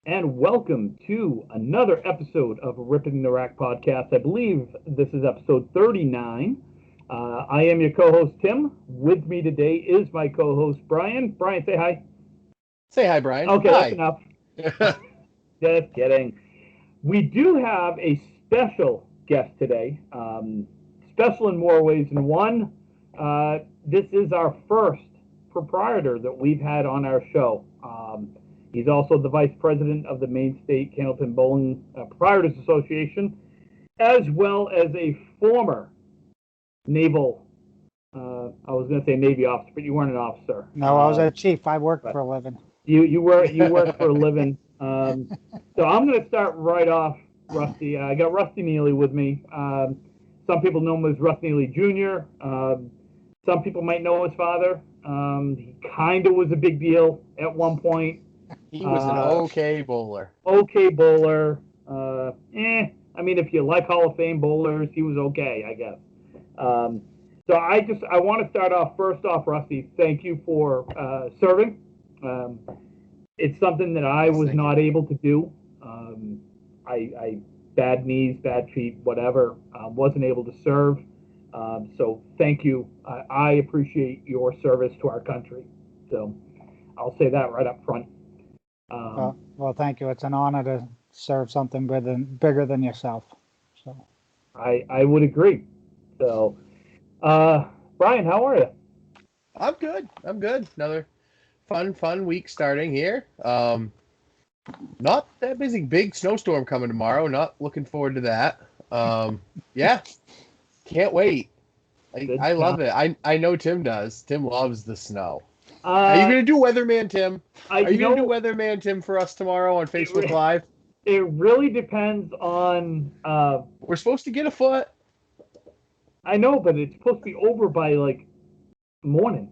and welcome to another episode of Ripping the Rack podcast. I believe this is episode 39. I am your co-host, Tim. With me today is my co-host, Brian. Brian, say hi. Say hi, Brian. Okay, that's Hi. enough. Just kidding. We do have a special guest today. Special in more ways than one. This is our first proprietor that we've had on our show. He's also the vice president of the Maine State Candlepin Bowling Proprietors Association, as well as a former naval, I was going to say Navy officer, but you weren't an officer. No, I was a chief. I worked for a living. You work for a living. So I'm going to start right off, Rusty. I got Rusty Neely with me. Some people know him as Russ Neely Jr. Some people might know his father. He kind of was a big deal at one point. He was an okay bowler. Okay bowler. I mean, if you like Hall of Fame bowlers, he was okay, I guess. So I want to start off, first off, Rusty, thank you for serving. It's something that I was not able to do. I bad knees, bad feet, whatever, wasn't able to serve. So thank you. I appreciate your service to our country. So I'll say that right up front. Well, thank you. It's an honor to serve something bigger than yourself. So I would agree. So, Brian, how are you? I'm good. Another fun week starting here. Not that busy. Big snowstorm coming tomorrow. Not looking forward to that. Yeah, can't wait. I love it. I know Tim does. Tim loves the snow. Are you going to do Weatherman Tim? Are you going to do Weatherman Tim for us tomorrow on Facebook Live? It really depends on... We're supposed to get a foot. I know, but it's supposed to be over by, morning.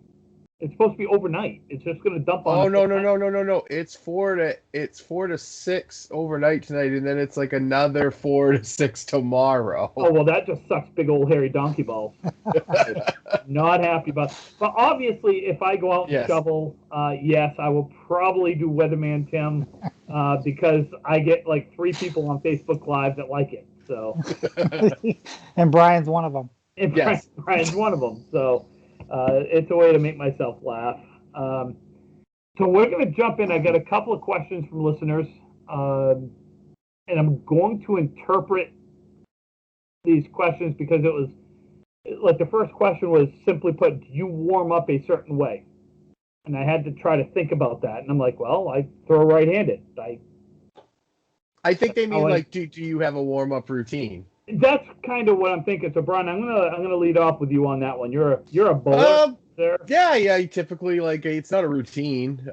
It's supposed to be overnight. It's just going to dump on... Oh, no. It's 4 to 6 overnight tonight, and then it's like another 4 to 6 tomorrow. Oh, well, that just sucks big old hairy donkey balls. Not happy about it. But obviously, if I go out and shovel, yes, I will probably do Weatherman Tim because I get like 3 people on Facebook Live that like it. So, and Brian's one of them. And yes. Brian's one of them. So it's a way to make myself laugh. So we're going to jump in. I got a couple of questions from listeners, and I'm going to interpret these questions because it was like the first question was simply put, do you warm up a certain way? And I had to try to think about that. And I'm like, well, I throw right-handed. I think they mean do you have a warm-up routine? That's kind of what I'm thinking. So, Brian, I'm gonna lead off with you on that one. You're a bowler there. Yeah. Typically, it's not a routine,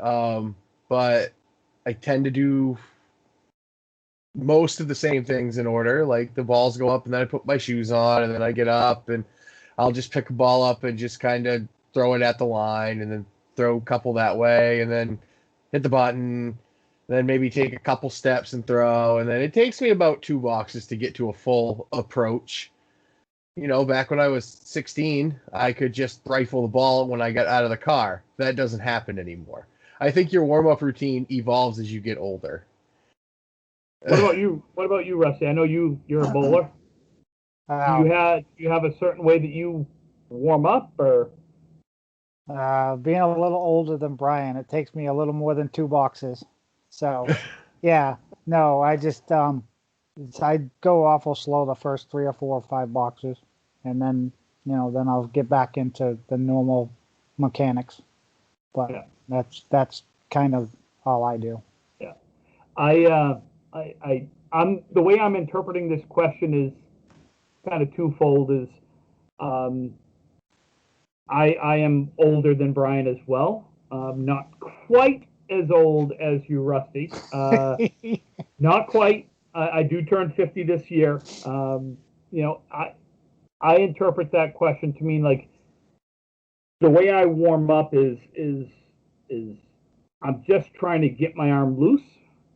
but I tend to do most of the same things in order. Like the balls go up, and then I put my shoes on, and then I get up, and I'll just pick a ball up and just kind of throw it at the line, and then throw a couple that way, and then hit the button. Then maybe take a couple steps and throw, and then it takes me about 2 boxes to get to a full approach. Back when I was 16, I could just rifle the ball when I got out of the car. That doesn't happen anymore. I think your warm-up routine evolves as you get older. What about you? What about you, Rusty? I know you're a bowler. Do you have a certain way that you warm up, or? Being a little older than Brian, it takes me a little more than 2 boxes. So, yeah, no, I just, I go awful slow the first 3 or 4 or 5 boxes, and then, then I'll get back into the normal mechanics. But yeah. That's kind of all I do. Yeah. I'm the way I'm interpreting this question is kind of twofold. Is, I am older than Brian as well. Not quite as old as you, Rusty. Not quite. I do turn 50 this year. I interpret that question to mean like the way I warm up is I'm just trying to get my arm loose,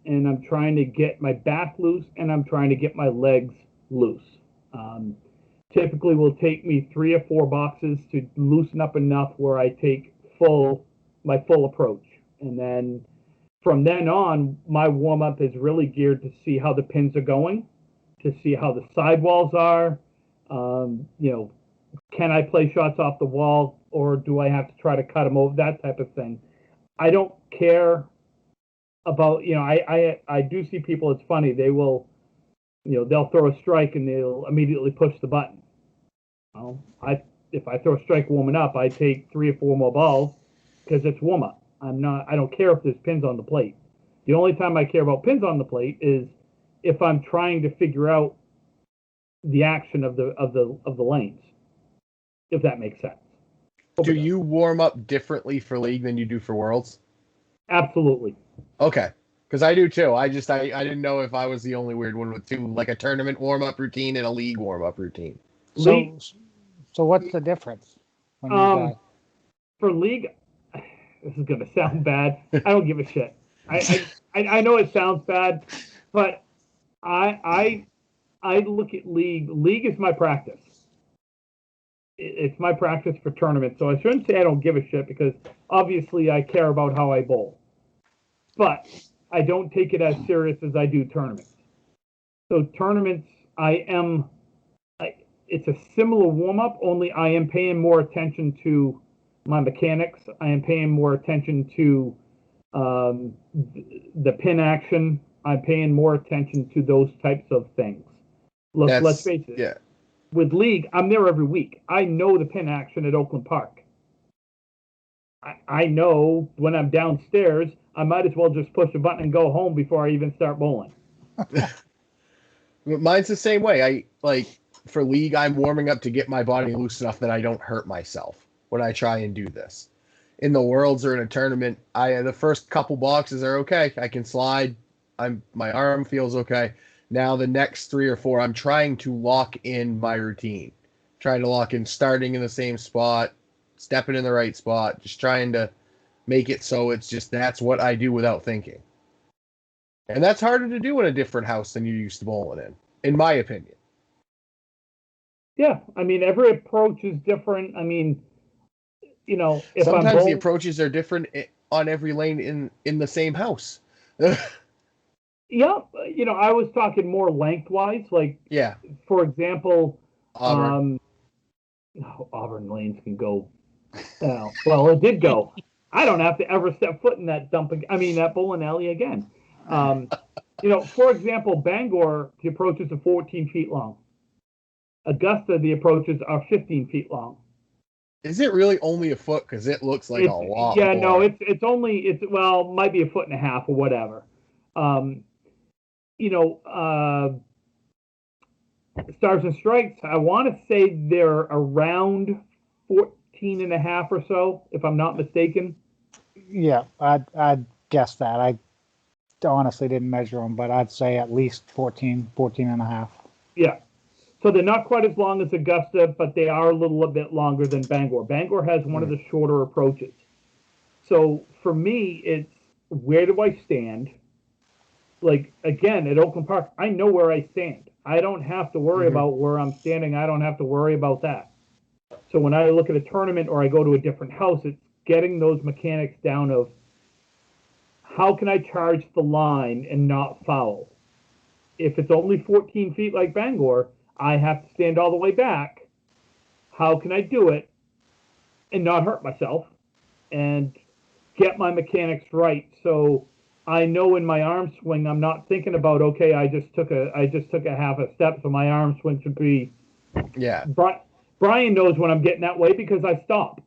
and I'm trying to get my back loose, and I'm trying to get my legs loose. Typically will take me 3 or 4 boxes to loosen up enough where I take my full approach. And then from then on, my warm up is really geared to see how the pins are going, to see how the sidewalls are. Can I play shots off the wall, or do I have to try to cut them over? That type of thing. I don't care about, I do see people, it's funny, they will, they'll throw a strike and they'll immediately push the button. Well, if I throw a strike warming up, I take 3 or 4 more balls because it's warm up. I don't care if there's pins on the plate. The only time I care about pins on the plate is if I'm trying to figure out the action of the lanes, if that makes sense. Do you warm up differently for League than you do for Worlds? Absolutely. Okay, because I do too. I didn't know if I was the only weird one with two, like a tournament warm-up routine and a League warm-up routine. So what's the difference when you guys? For League, this is gonna sound bad. I don't give a shit. I know it sounds bad, but I look at League. League is my practice. It's my practice for tournaments. So I shouldn't say I don't give a shit, because obviously I care about how I bowl, but I don't take it as serious as I do tournaments. So tournaments, it's a similar warm up, only I am paying more attention to my mechanics. I am paying more attention to the pin action. I'm paying more attention to those types of things. Let's face it. Yeah. With League, I'm there every week. I know the pin action at Oakland Park. I know when I'm downstairs, I might as well just push a button and go home before I even start bowling. Mine's the same way. For League, I'm warming up to get my body loose enough that I don't hurt myself when I try and do this. In the Worlds or in a tournament, the first couple boxes are okay. I can slide. My arm feels okay. Now the next 3 or 4, I'm trying to lock in my routine. Trying to lock in starting in the same spot, stepping in the right spot, just trying to make it so it's just that's what I do without thinking. And that's harder to do in a different house than you used to bowling in my opinion. Yeah, I mean, every approach is different. I mean, if sometimes the approaches are different on every lane in the same house. Yeah, I was talking more lengthwise. Like, yeah, for example, Auburn. Auburn lanes can go. Well, it did go. I don't have to ever step foot in that that bowling alley again. For example, Bangor, the approaches are 14 feet long. Augusta, the approaches are 15 feet long. Is it really only a foot? Because it looks like a lot. Yeah, more. No, it might be a foot and a half or whatever. Stars and Strikes, I want to say they're around 14 and a half or so, if I'm not mistaken. Yeah, I'd guess that. I honestly didn't measure them, but I'd say at least 14 and a half. Yeah. So they're not quite as long as Augusta, but they are a little bit longer than Bangor. Bangor has one of the shorter approaches. So for me, it's where do I stand? Like, again, at Oakland Park, I know where I stand. I don't have to worry about where I'm standing. I don't have to worry about that. So when I look at a tournament or I go to a different house, it's getting those mechanics down of how can I charge the line and not foul? If it's only 14 feet like Bangor, I have to stand all the way back. How can I do it and not hurt myself and get my mechanics right? So I know in my arm swing, I'm not thinking about, okay, I just took a half a step, so my arm swing should be. Yeah. Brian knows when I'm getting that way because I stop.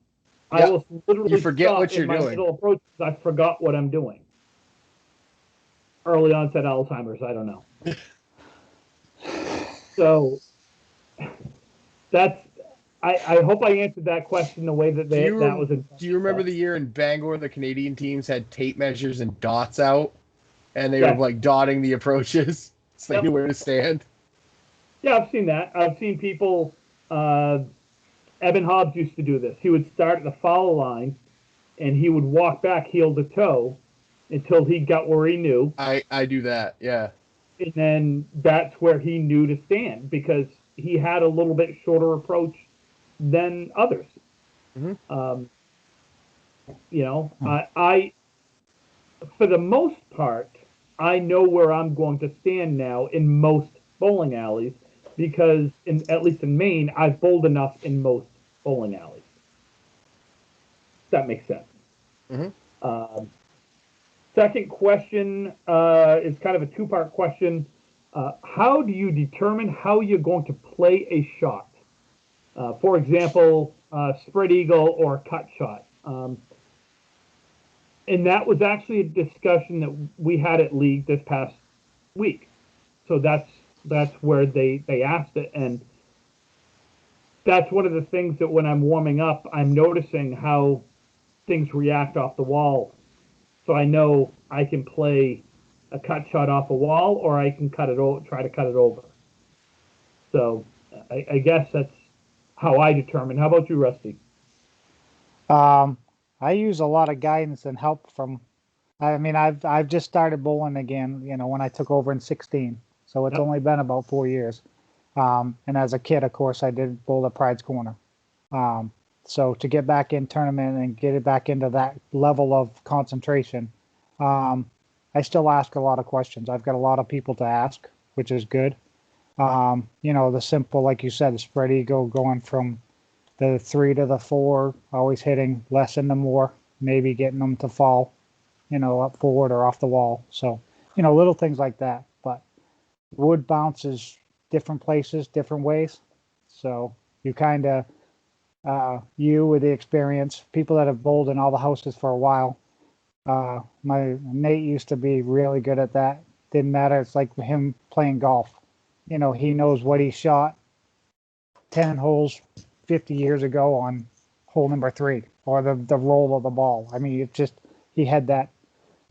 Yep. I will literally you forget stop what you're in my doing. middle approach because I forgot what I'm doing. Early onset Alzheimer's, I don't know. So I hope I answered that question the way that that was. Do you remember the year in Bangor the Canadian teams had tape measures and dots out, and they were like dotting the approaches so they knew where to stand? Yeah, I've seen that. I've seen people. Evan Hobbs used to do this. He would start at the foul line, and he would walk back heel to toe until he got where he knew. I do that, yeah. And then that's where he knew to stand because he had a little bit shorter approach than others. for the most part, I know where I'm going to stand now in most bowling alleys because, at least in Maine, I've bowled enough in most bowling alleys. That makes sense. Mhm. Second question is kind of a two-part question. How do you determine how you're going to play a shot? For example, spread eagle or cut shot. And that was actually a discussion that we had at League this past week. So that's where they asked it, and that's one of the things that when I'm warming up, I'm noticing how things react off the wall. So I know I can play a cut shot off a wall, or I can cut it try to cut it over. So I guess that's how I determine. How about you, Rusty? I use a lot of guidance and help from. I mean, I've just started bowling again. You know, when I took over in '16, so it's Yep. only been about 4 years. And as a kid, of course, I did bowl at Pride's Corner. Um, so to get back in tournament and get it back into that level of concentration, um, I still ask a lot of questions. I've got a lot of people to ask, which is good. You know, the simple, like you said, the spread eagle going from the 3 to the 4, always hitting less into more, maybe getting them to fall, you know, up forward or off the wall. So, you know, little things like that. But wood bounces different places, different ways. So you kind of, you with the experience, people that have bowled in all the houses for a while. My Nate used to be really good at that. Didn't matter. It's like him playing golf. You know, he knows what he shot 10 holes 50 years ago on hole number 3 or the roll of the ball. I mean, it just, he had that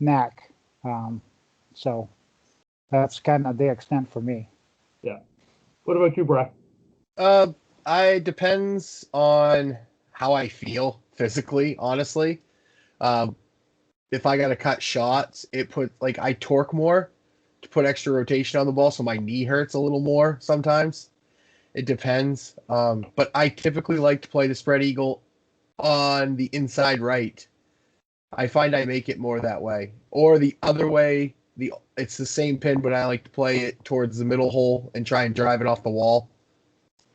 knack. So that's kind of the extent for me. Yeah. What about you, Brad? I depends on how I feel physically, honestly. Um, if I gotta cut shots, it put like I torque more to put extra rotation on the ball, so my knee hurts a little more sometimes. It depends. But I typically like to play the spread eagle on the inside right. I find I make it more that way. Or the other way, it's the same pin, but I like to play it towards the middle hole and try and drive it off the wall,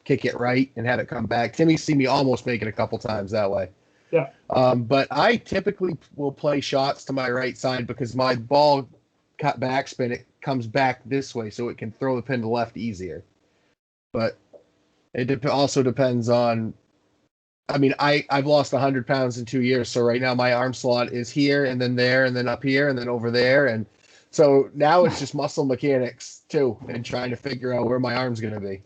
kick it right, and have it come back. Timmy's seen me almost make it a couple times that way. Yeah. But I typically will play shots to my right side because my ball cut backspin, it comes back this way, so it can throw the pin to left easier. But it also depends on. I mean, I've lost 100 pounds in 2 years, so right now my arm slot is here and then there and then up here and then over there, and so now it's just muscle mechanics too, and trying to figure out where my arm's gonna be.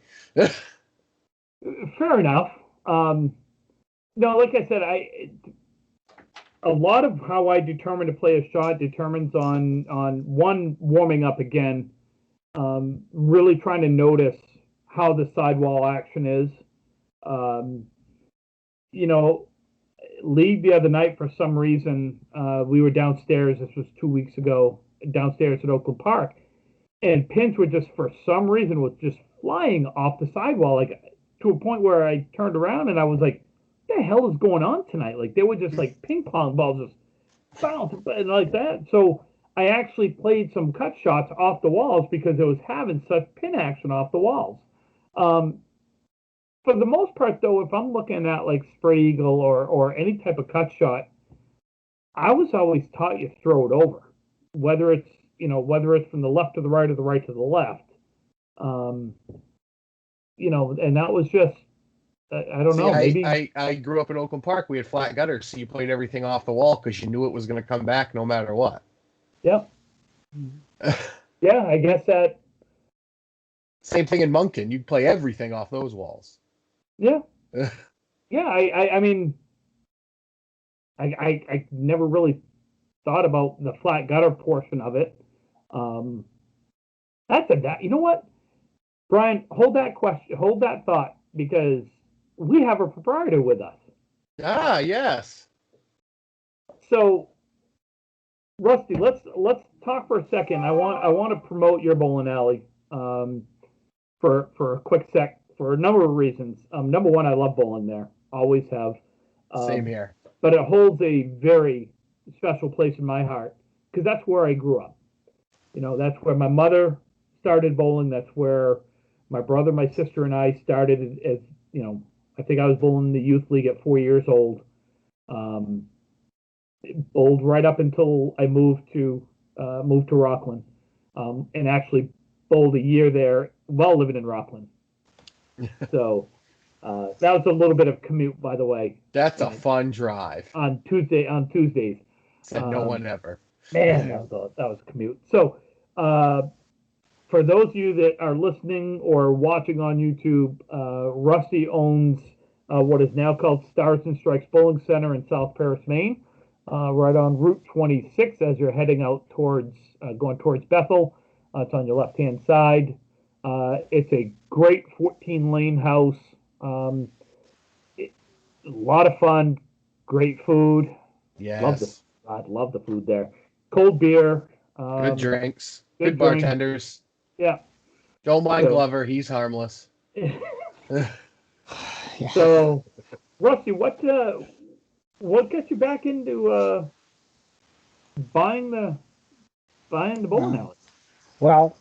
Fair enough. No, like I said, a lot of how I determine to play a shot determines on one, warming up again, really trying to notice how the sidewall action is. You know, League the other night, for some reason, we were downstairs. This was 2 weeks ago, downstairs at Oakland Park, and pins were just, for some reason, was just flying off the sidewall, like to a point where I turned around and I was like, "What the hell is going on tonight?" Like they were just like ping pong balls, just bounce and like that. So I actually played some cut shots off the walls because it was having such pin action off the walls. Um, for the most part, though, if I'm looking at like spread eagle or any type of cut shot, I was always taught you throw it over, whether it's whether it's from the left to the right or the right to the left. Um, and that was just I don't See, know, maybe. I grew up in Oakland Park. We had flat gutters, so you played everything off the wall because you knew it was going to come back no matter what. Yeah. Yeah, I guess that. Same thing in Moncton. You'd play everything off those walls. Yeah. Yeah, I mean, I never really thought about the flat gutter portion of it. You know what, Brian, hold that thought, because we have a proprietor with us. Ah, yes. So, Rusty, let's talk for a second. I want to promote your bowling alley for a quick sec for a number of reasons. Number one, I love bowling there, always have. Same here. But it holds a very special place in my heart because that's where I grew up. That's where my mother started bowling. That's where my brother, my sister, and I started as, I think I was bowling the youth league at 4 years old. Bowled right up until I moved to Rockland, and actually bowled a year there while living in Rockland. So that was a little bit of commute, by the way. That's a fun drive. On Tuesdays. Said no one ever. Man, that was a commute. So for those of you that are listening or watching on YouTube, Rusty owns what is now called Stars and Strikes Bowling Center in South Paris, Maine, right on Route 26 as you're heading out going towards Bethel. It's on your left-hand side. It's a great 14-lane house. A lot of fun, great food. Yes. Love the food there. Cold beer. Good drinks. Good drinks. bartenders. Yeah. Don't mind Glover. He's harmless. So, Rusty, what got you back into buying the bowling alley? Well,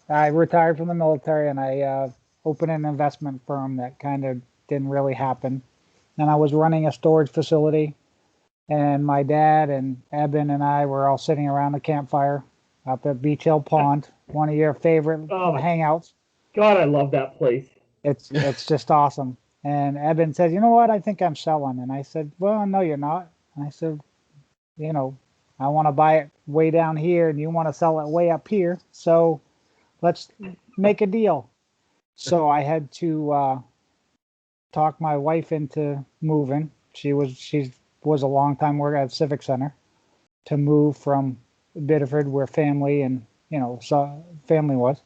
I retired from the military and I opened an investment firm that kind of didn't really happen. And I was running a storage facility, and my dad and Eben and I were all sitting around the campfire up at Beach Hill Pond, one of your favorite hangouts. God, I love that place. It's just awesome. And Eben said, "You know what? I think I'm selling." And I said, "Well, no, you're not." And I said, "I want to buy it way down here, and you want to sell it way up here. So let's make a deal." So I had to talk my wife into moving. She was a long time worker at Civic Center, to move from Biddeford, where family and family was,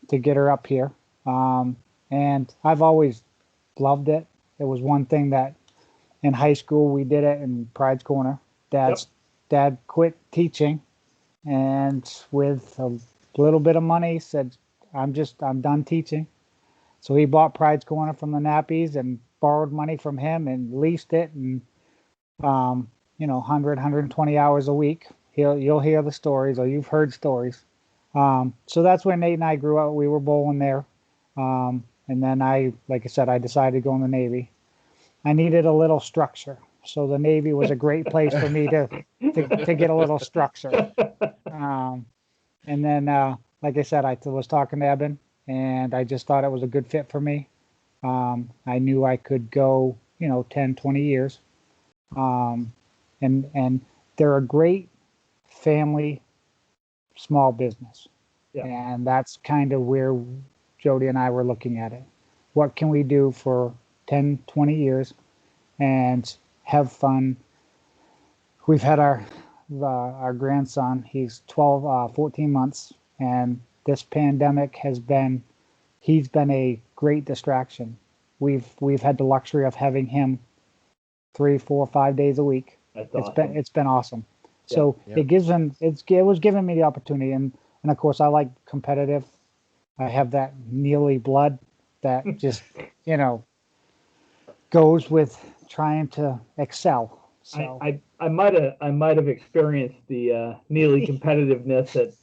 to get her up here. And I've always loved it. It was one thing that in high school we did it in Pride's Corner. Dad quit teaching, and with a little bit of money said, I'm done teaching. So he bought Pride's Corner from the Nappies and borrowed money from him and leased it, and 120 hours a week. You'll hear the stories, or you've heard stories. So that's when Nate and I grew up. We were bowling there. And then like I said, I decided to go in the Navy. I needed a little structure. So the Navy was a great place for me to get a little structure. And then, like I said, I was talking to Eben, and I just thought it was a good fit for me. I knew I could go, 10, 20 years. And they're a great family small business. Yeah. And that's kind of where Jody and I were looking at it. What can we do for 10, 20 years and have fun? We've had our grandson, he's 14 months, and this pandemic he's been a great distraction. We've had the luxury of having him 3, 4, 5 days a week. That's awesome. It's been awesome. So it was giving me the opportunity, and of course I like competitive. I have that Neely blood that just goes with trying to excel. So I might have experienced the Neely competitiveness at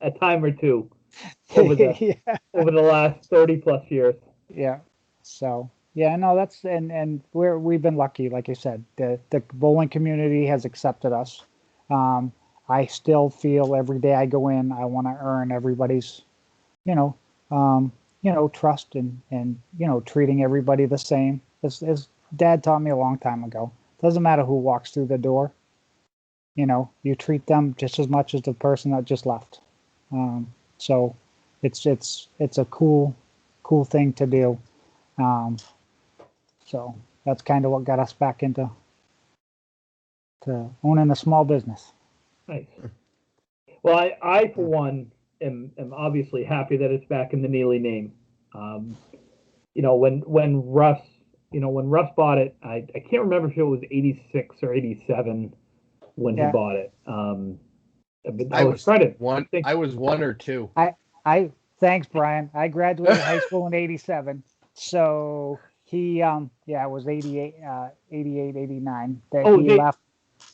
a time or two over the last 30 plus years. Yeah. So that's and we've been lucky, like I said. The bowling community has accepted us. I still feel every day I go in, I want to earn everybody's, trust and treating everybody the same. As Dad taught me a long time ago, doesn't matter who walks through the door. You treat them just as much as the person that just left. So it's a cool thing to do. So that's kind of what got us back into owning a small business. Nice. Well, I for one am obviously happy that it's back in the Neely name. When Russ bought it, I can't remember if it was 86 or 87 when he bought it. I was 1 or 2. Thanks, Brian. I graduated high school in 87. So he, it was 88, 89 that he left.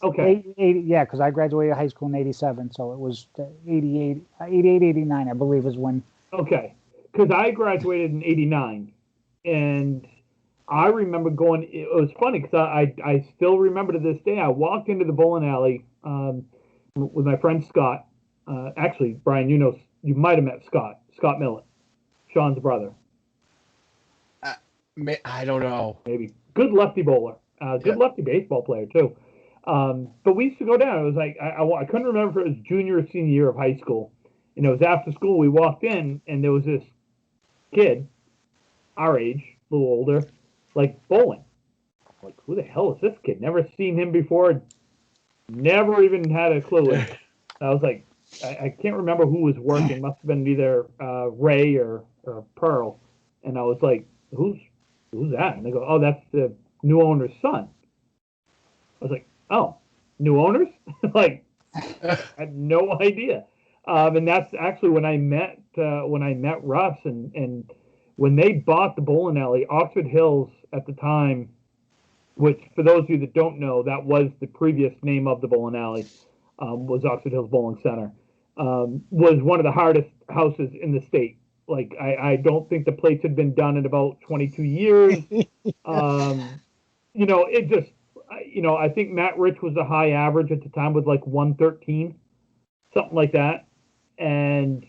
Okay. 80, yeah, because I graduated high school in 87, so it was 88, 89, I believe is when. Okay. Because I graduated in '89, and I remember going. It was funny because I still remember to this day. I walked into the bowling alley with my friend Scott. Actually, Brian, you might have met Scott Millett, Sean's brother. I, I don't know. Maybe good lefty bowler, Yeah. good lefty baseball player too. But we used to go down. It was like I couldn't remember if it was junior or senior year of high school. And it was after school. We walked in, and there was this kid, our age, a little older, like bowling. Like, who the hell is this kid? Never seen him before. Never even had a clue. And I was like, I can't remember who was working. Must have been either Ray or Pearl. And I was like, who's that? And they go, oh, that's the new owner's son. I was like, oh, new owners? Like, I had no idea. And that's actually when I met Russ, and when they bought the bowling alley, Oxford Hills at the time, which for those of you that don't know, that was the previous name of the bowling alley, was Oxford Hills Bowling Center, was one of the hardest houses in the state. Like I don't think the place had been done in about 22 years. It just, I think Matt Rich was a high average at the time with like 113, something like that. And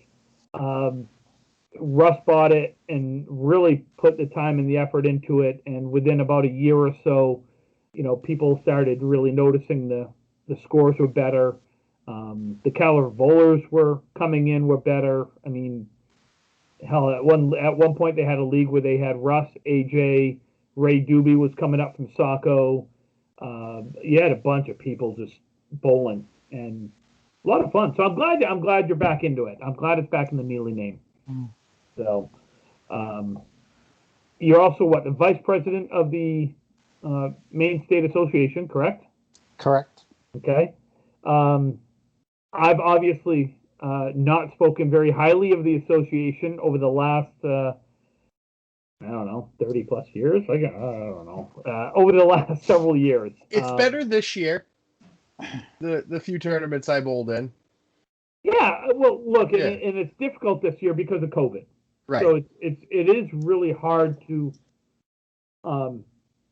Russ bought it and really put the time and the effort into it. And within about a year or so, people started really noticing the scores were better. The caliber bowlers were coming in were better. I mean, hell, at one point they had a league where they had Russ, AJ, Ray Doobie was coming up from Saco. You had a bunch of people just bowling and a lot of fun. So I'm glad you're back into it. I'm glad it's back in the Neely name. Mm. So, you're also the vice president of the Maine State Association, correct? Correct. Okay. I've obviously not spoken very highly of the association over the last, I don't know, 30 plus years. I don't know. Over the last several years. It's better this year. The few tournaments I bowled in. Yeah. Well, look, Yeah. and it's difficult this year because of COVID. Right. So it is really hard to.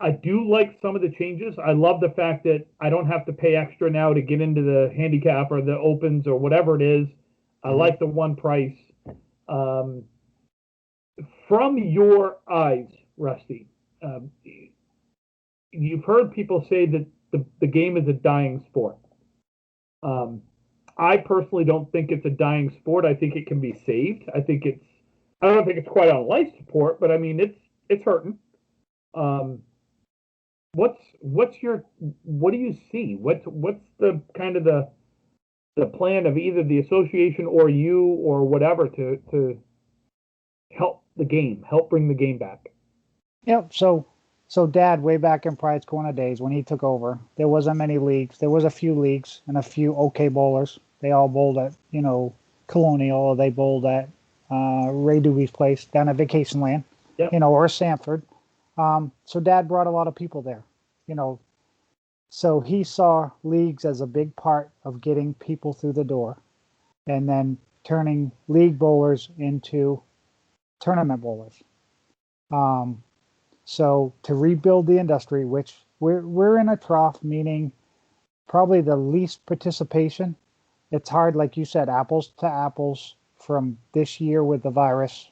I do like some of the changes. I love the fact that I don't have to pay extra now to get into the handicap or the opens or whatever it is. I like the one price. From your eyes, Rusty, you've heard people say that the game is a dying sport. I personally don't think it's a dying sport. I think it can be saved. I don't think it's quite on life support, but I mean it's hurting. What do you see? What's the kind of the plan of either the association or you or whatever to help bring the game back? Yep. So Dad, way back in Pride's Corner days when he took over, there wasn't many leagues. There was a few leagues and a few okay bowlers. They all bowled at Colonial, or they bowled at Ray Doobie's place down at Vacation Land, Yep. or Sanford. So Dad brought a lot of people there, So he saw leagues as a big part of getting people through the door, and then turning league bowlers into tournament bowlers. So to rebuild the industry, which we're in a trough, meaning probably the least participation. It's hard, like you said, apples to apples from this year with the virus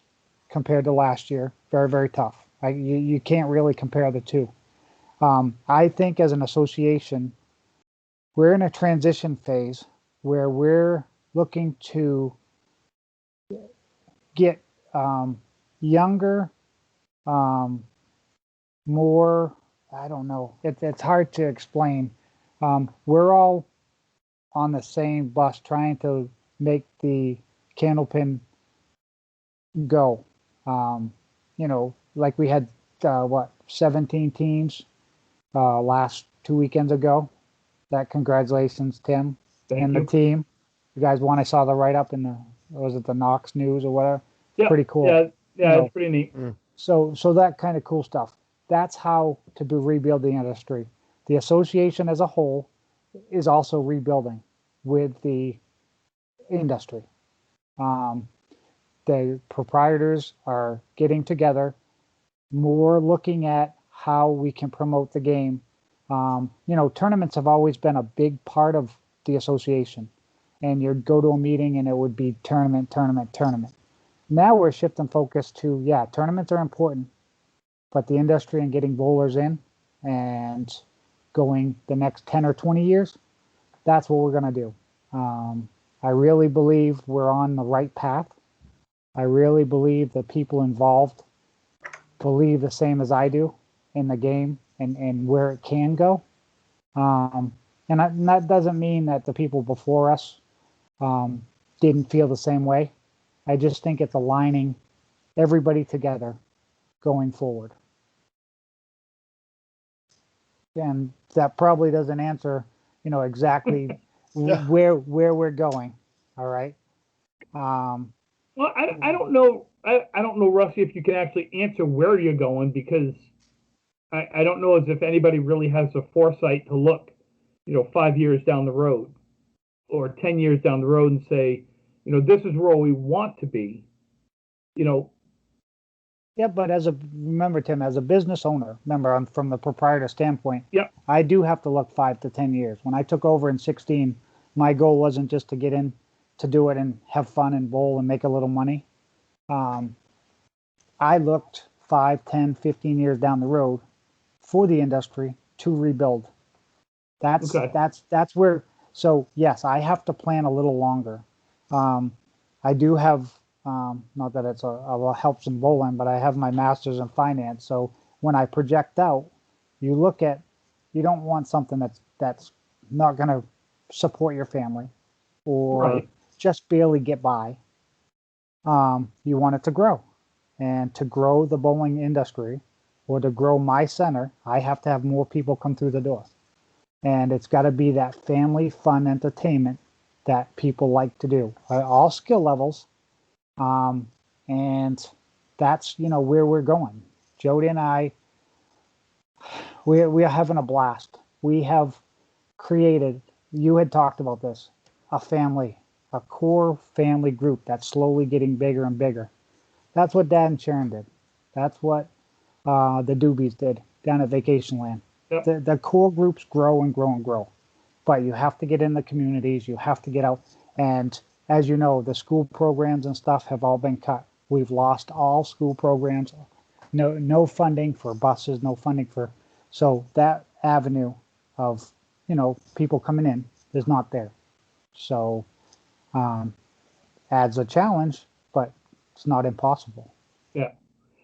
compared to last year. Very, very tough. You can't really compare the two. I think as an association, we're in a transition phase where we're looking to get younger, more, I don't know. It's hard to explain. We're all on the same bus trying to make the Candlepin go. Like we had 17 teams last 2 weekends ago. Congratulations, Tim, and the team. You guys won. I saw the write up in the Knox News or whatever. Yeah, pretty cool. Yeah, it's pretty neat. So that kind of cool stuff. That's how to rebuild the industry. The association as a whole is also rebuilding with the industry. Um, the proprietors are getting together, more looking at how we can promote the game. Tournaments have always been a big part of the association, and you'd go to a meeting and it would be tournament, tournament, tournament. Now we're shifting focus to, yeah, tournaments are important, but the industry and getting bowlers in and going the next 10 or 20 years, that's what we're going to do. I really believe we're on the right path. I really believe the people involved believe the same as I do in the game and where it can go. And that doesn't mean that the people before us didn't feel the same way. I just think it's aligning everybody together going forward. And that probably doesn't answer, exactly where we're going. All right. Well, I don't know. I don't know, Rusty, if you can actually answer where you're going, because I don't know as if anybody really has the foresight to look, 5 years down the road or 10 years down the road and say, this is where we want to be. Yeah, but remember, Tim, as a business owner, from the proprietor standpoint, Yep. I do have to look 5 to 10 years. When I took over in 2016, my goal wasn't just to get in to do it and have fun and bowl and make a little money. I looked 5, 10, 15 years down the road for the industry to rebuild. That's where. So yes, I have to plan a little longer. I do have, not that it's a helps in bowling, but I have my master's in finance. So when I project out, you don't want something that's not going to support your family or Right. just barely get by. You want it to grow, and to grow the bowling industry or to grow my center, I have to have more people come through the door, and it's got to be that family fun entertainment that people like to do, all skill levels. And that's, where we're going. Jody and I, we are having a blast. We have created, you had talked about this, a family, a core family group that's slowly getting bigger and bigger. That's what Dad and Sharon did. That's what the Doobies did down at Vacation Land. Yep. The core groups grow and grow and grow. But you have to get in the communities. You have to get out. And as you know, the school programs and stuff have all been cut. We've lost all school programs. No funding for buses, no funding for. So that avenue of, people coming in is not there. So adds a challenge, but it's not impossible. Yeah.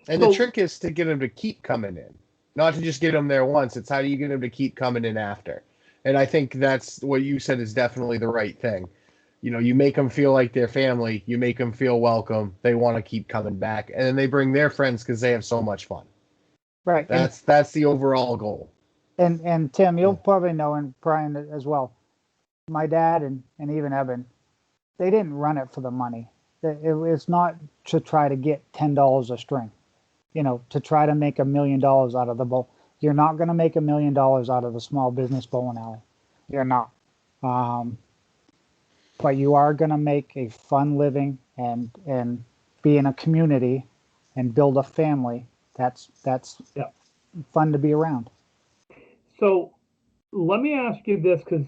And the trick is to get them to keep coming in, not to just get them there once. It's how do you get them to keep coming in after? And I think that's what you said is definitely the right thing. You make them feel like they're family. You make them feel welcome. They want to keep coming back. And then they bring their friends because they have so much fun. Right. That's the overall goal. And Tim, you'll probably know, and Brian as well, my dad and even Evan, they didn't run it for the money. It's not to try to get $10 a string, to try to make $1 million out of the bowl. You're not going to make $1 million out of the small business bowling alley. You're not. But you are going to make a fun living and be in a community and build a family. That's fun to be around. So let me ask you this, because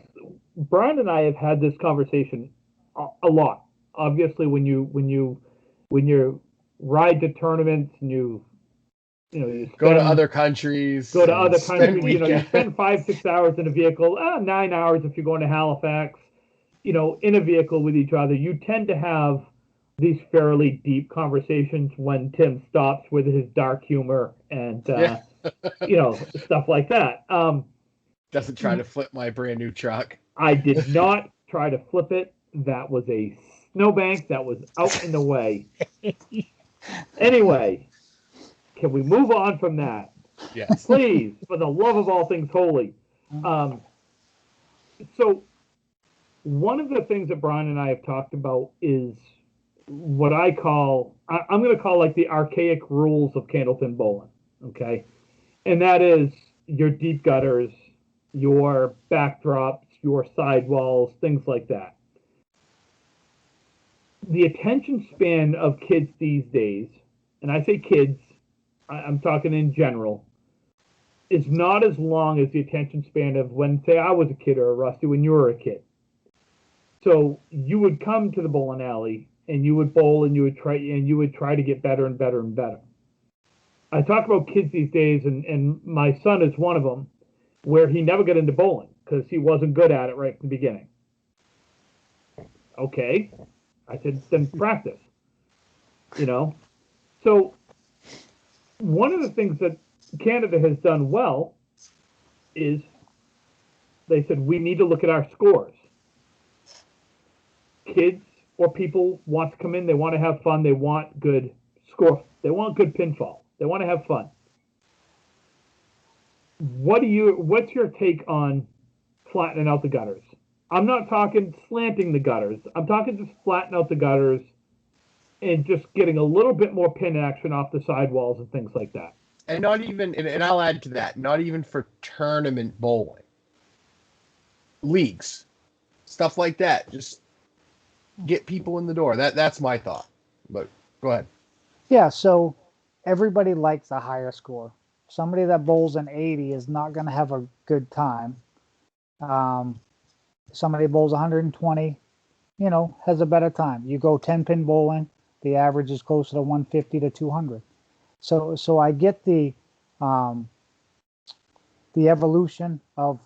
Brian and I have had this conversation a lot. Obviously, when you ride to tournaments and you go to other countries. You spend 5-6 hours in a vehicle, 9 hours if you're going to Halifax. In a vehicle with each other, you tend to have these fairly deep conversations when Tim stops with his dark humor and stuff like that. Doesn't try to flip my brand new truck. I did not try to flip it. That was a snowbank that was out in the way. Anyway, can we move on from that? Yes. Please, for the love of all things holy. So one of the things that Brian and I have talked about is what I'm going to call like the archaic rules of Candlepin bowling. Okay. And that is your deep gutters, your backdrops, your sidewalls, things like that. The attention span of kids these days, and I say kids, I'm talking in general, is not as long as the attention span of when, say, I was a kid, or Rusty, when you were a kid. So you would come to the bowling alley and you would bowl and you would try to get better and better and better. I talk about kids these days, and my son is one of them, where he never got into bowling because he wasn't good at it right from the beginning. Okay, I said, then practice. So one of the things that Canada has done well is they said we need to look at our scores. Kids or people want to come in, they want to have fun, they want good score, they want good pinfall, they want to have fun. What's your take on flattening out the gutters? I'm not talking slanting the gutters. I'm talking just flatten out the gutters and just getting a little bit more pin action off the sidewalls and things like that. And not even, and I'll add to that, not even for tournament bowling. Leagues, stuff like that. Just get people in the door. That's my thought. But go ahead. Yeah, so everybody likes a higher score. Somebody that bowls an 80 is not going to have a good time. Somebody bowls 120, has a better time. You go 10-pin bowling, the average is closer to 150 to 200. So I get the evolution of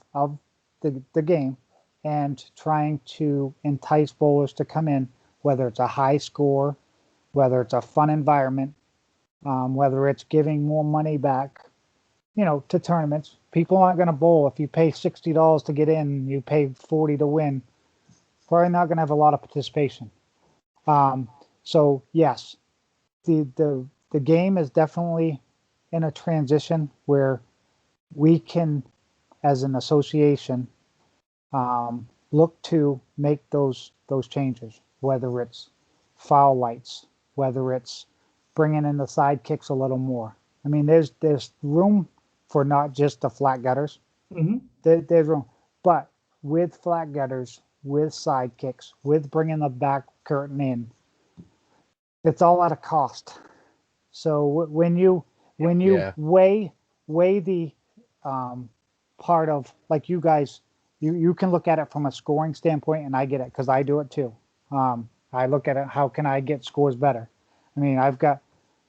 the game and trying to entice bowlers to come in, whether it's a high score, whether it's a fun environment, whether it's giving more money back, to tournaments. People aren't going to bowl if you pay $60 to get in, you pay $40 to win. Probably not going to have a lot of participation. So yes, the game is definitely in a transition where we can, as an association, look to make those changes, whether it's foul lights, whether it's bringing in the side kicks a little more. I mean, there's room for not just the flat gutters. Mm-hmm. There's room, but with flat gutters, with side kicks, with bringing the back curtain in, it's all at a cost. So when you weigh the part of, like, you guys, you can look at it from a scoring standpoint, and I get it because I do it too. I look at it, how can I get scores better? I mean, I've got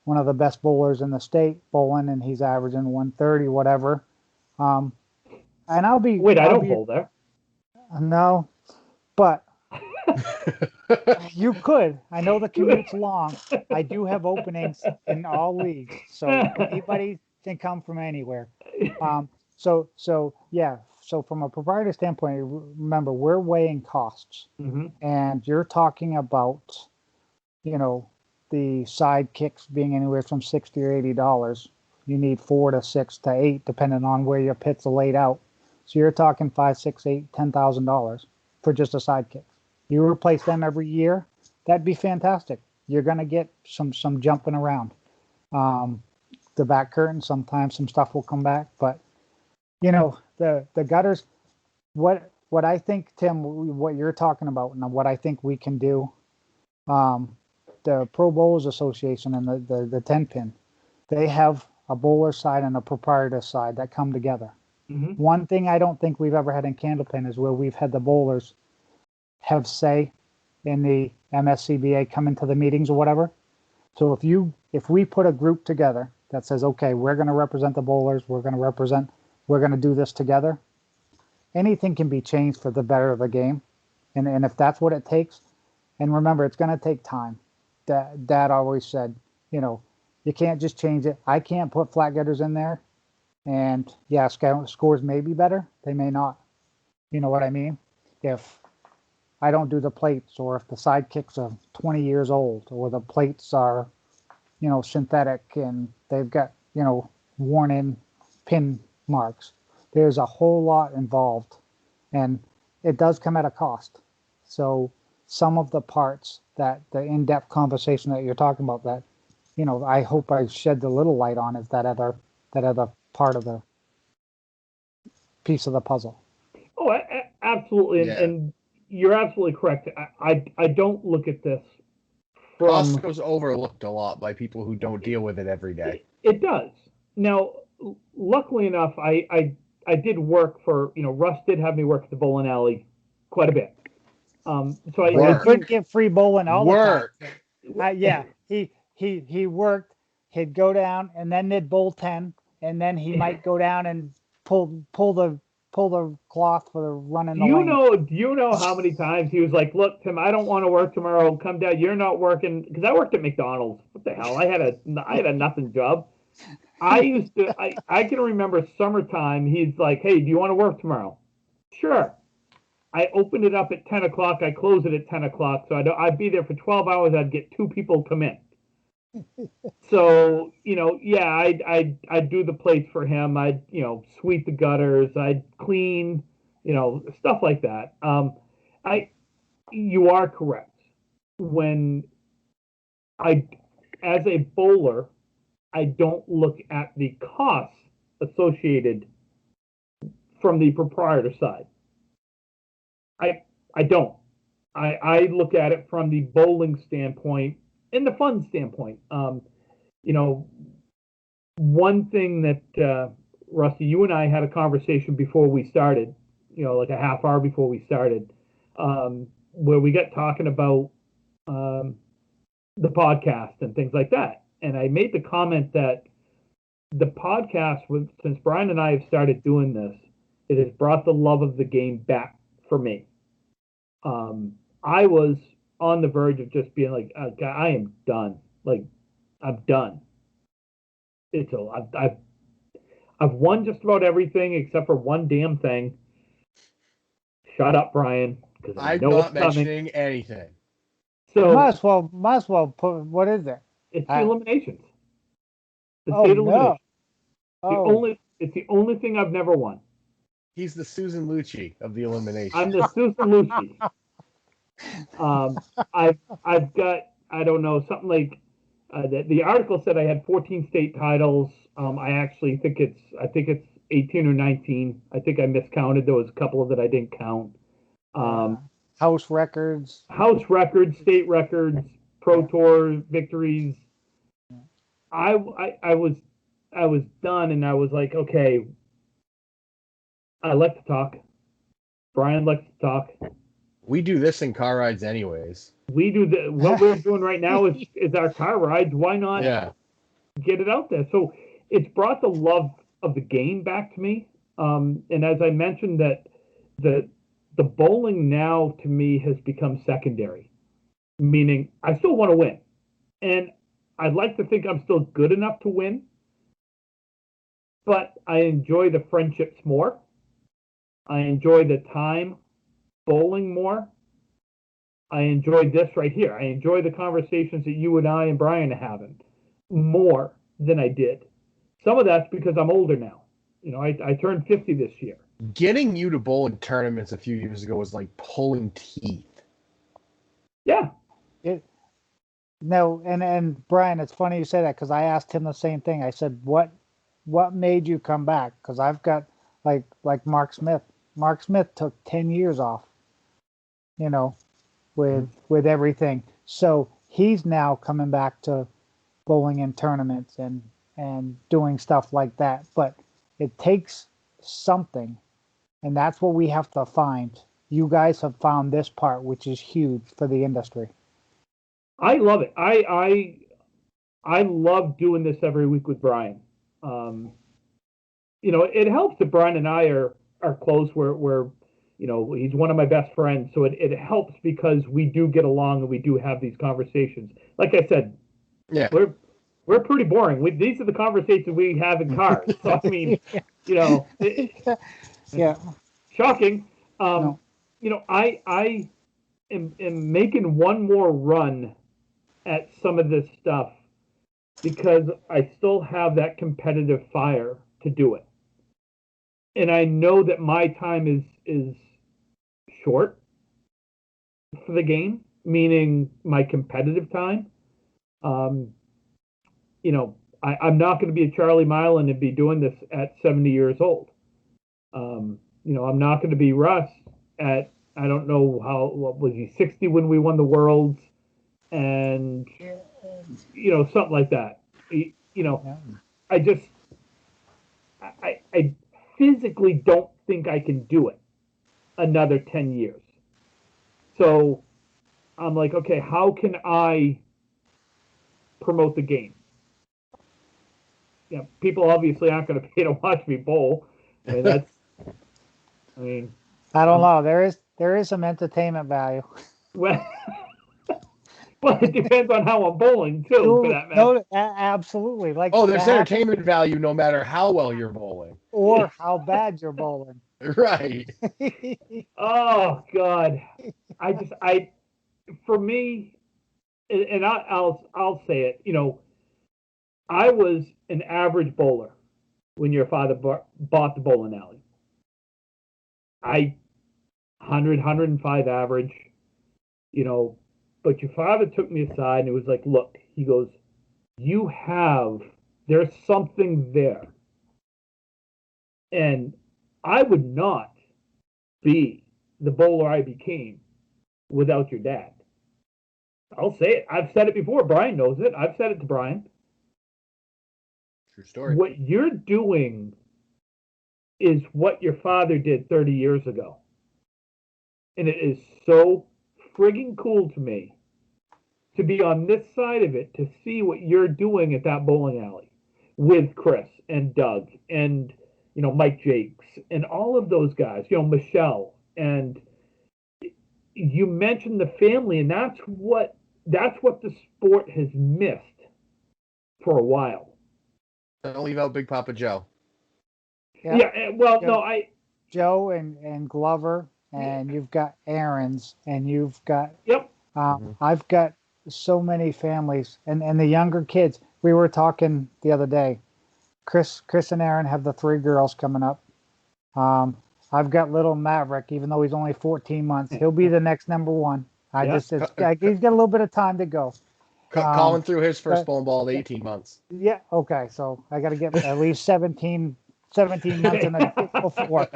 one of the best bowlers in the state bowling, and he's averaging 130, whatever. And I'll be wait. I don't bowl there. No, but you could. I know the commute's long. I do have openings in all leagues, so anybody can come from anywhere. So yeah. So from a proprietor standpoint, remember, we're weighing costs, Mm-hmm. and you're talking about, the side kicks being anywhere from $60 or $80. You need 4 to 6 to 8, depending on where your pits are laid out. So you're talking $5, $6, $8, $10,000 for just a side kick. You replace them every year, that'd be fantastic. You're going to get some jumping around. The back curtain, sometimes some stuff will come back, but the gutters. What I think, Tim, what you're talking about, and what I think we can do. The Pro Bowlers Association and the 10-pin, they have a bowler side and a proprietor side that come together. Mm-hmm. One thing I don't think we've ever had in Candlepin is where we've had the bowlers have say in the MSCBA, come into the meetings or whatever. So if we put a group together that says, okay, we're going to represent the bowlers, we're going to do this together, anything can be changed for the better of the game. And if that's what it takes, and remember, it's going to take time. Dad always said, you can't just change it. I can't put flat gutters in there, and yeah, scores may be better. They may not. You know what I mean? If I don't do the plates, or if the side kicks are 20 years old, or the plates are, synthetic and they've got, worn in pin marks. There's a whole lot involved, and it does come at a cost. So some of the parts, that the in-depth conversation that you're talking about, that, I hope I shed a little light on, is that other part of the piece of the puzzle. Oh, absolutely, Yeah. and you're absolutely correct. I don't look at this from. Costco's overlooked a lot by people who don't deal with it every day. It does. Now, luckily enough, I did work for, Russ did have me work at the bowling alley quite a bit. So But you Work. could get free bowling all the time. Work. Yeah, he worked. He'd go down and then they'd bowl 10, and then he might go down and pull the cloth for the run in the lane. Do you know how many times he was like, "Look, Tim, I don't want to work tomorrow. Come down. You're not working," because I worked at McDonald's. What the hell? I had a nothing job. I can remember summertime. He's like, "Hey, do you want to work tomorrow?" Sure. I opened it up at 10 o'clock. I close it at 10 o'clock. So I'd be there for 12 hours. I'd get 2 people come in. So, yeah, I'd do the plates for him. I'd, sweep the gutters. I'd clean, stuff like that. You are correct. When as a bowler, I don't look at the costs associated from the proprietor side. I don't. I look at it from the bowling standpoint and the fun standpoint. One thing that Rusty, you and I had a conversation before we started, like a half hour before we started, where we got talking about the podcast and things like that. And I made the comment that the podcast, since Brian and I have started doing this, it has brought the love of the game back for me. I was on the verge of just being like, I am done. Like, I'm done. I've won just about everything except for one damn thing. Shut up, Brian, because I I'm know not it's coming. mentioning anything. So might as well put, what is it? it's the eliminations. The Oh, state no. eliminations. Oh, It's the only thing I've never won. He's the Susan Lucci of the elimination. I'm the Susan Lucci. I've got, I don't know, something like the article said I had 14 state titles. I actually think it's 18 or 19. I think I miscounted. There was a couple that I didn't count. house records. House records, state records, pro tour victories. I was done, and I was like, okay, I like to talk. Brian likes to talk. We do this in car rides anyways. We do what we're doing right now is our car rides. Why not get it out there? So it's brought the love of the game back to me. And as I mentioned, that the bowling now to me has become secondary, meaning I still want to win, and I'd like to think I'm still good enough to win, but I enjoy the friendships more. I enjoy the time bowling more. I enjoy this right here. I enjoy the conversations that you and I and Brian are having more than I did. Some of that's because I'm older now. I turned 50 this year. Getting you to bowl in tournaments a few years ago was like pulling teeth. Yeah. No, and Brian, it's funny you say that because I asked him the same thing. I said, what made you come back? Because I've got like Mark Smith. Mark Smith took 10 years off, with everything. So he's now coming back to bowling in tournaments and doing stuff like that. But it takes something, and that's what we have to find. You guys have found this part, which is huge for the industry. I love it. I love doing this every week with Brian. It helps that Brian and I are close. We're he's one of my best friends, so it helps because we do get along and we do have these conversations. Like I said, yeah, we're pretty boring. These are the conversations we have in cars. So I mean, yeah, shocking. No. I am making one more run at some of this stuff because I still have that competitive fire to do it. And I know that my time is short for the game, meaning my competitive time. I'm not going to be a Charlie Milan and be doing this at 70 years old. I'm not going to be Russ at, I don't know what was he, 60 when we won the Worlds, and something like that. Yeah. I just, I physically don't think I can do it another 10 years. So I'm like, okay, how can I promote the game? People obviously aren't going to pay to watch me bowl. I mean, I mean, I don't know. There is some entertainment value. well, well, it depends on how I'm bowling too, for that matter. No, absolutely. Like Oh, there's that happens, entertainment value no matter how well you're bowling. or how bad you're bowling. Right. Oh God, for me, and I'll say it. I was an average bowler when your father bought the bowling alley. 105 average, but your father took me aside and it was like, look, he goes, there's something there. And I would not be the bowler I became without your dad. I'll say it. I've said it before. Brian knows it. I've said it to Brian. True story. What you're doing is what your father did 30 years ago. And it is so frigging cool to me to be on this side of it, to see what you're doing at that bowling alley with Chris and Doug and, Mike Jakes and all of those guys, Michelle. And you mentioned the family, and that's what the sport has missed for a while. Don't leave out Big Papa Joe. Yeah, well, Joe, no, Joe and Glover, and you've got Aaron's, and you've got. Yep. I've got so many families, and the younger kids. We were talking the other day. Chris and Aaron have the 3 girls coming up. I've got little Maverick, even though he's only 14 months. He'll be the next number 1. He's got a little bit of time to go. Colin threw his first bowling ball at 18 months. Yeah, okay, so I got to get at least 17 months in the before.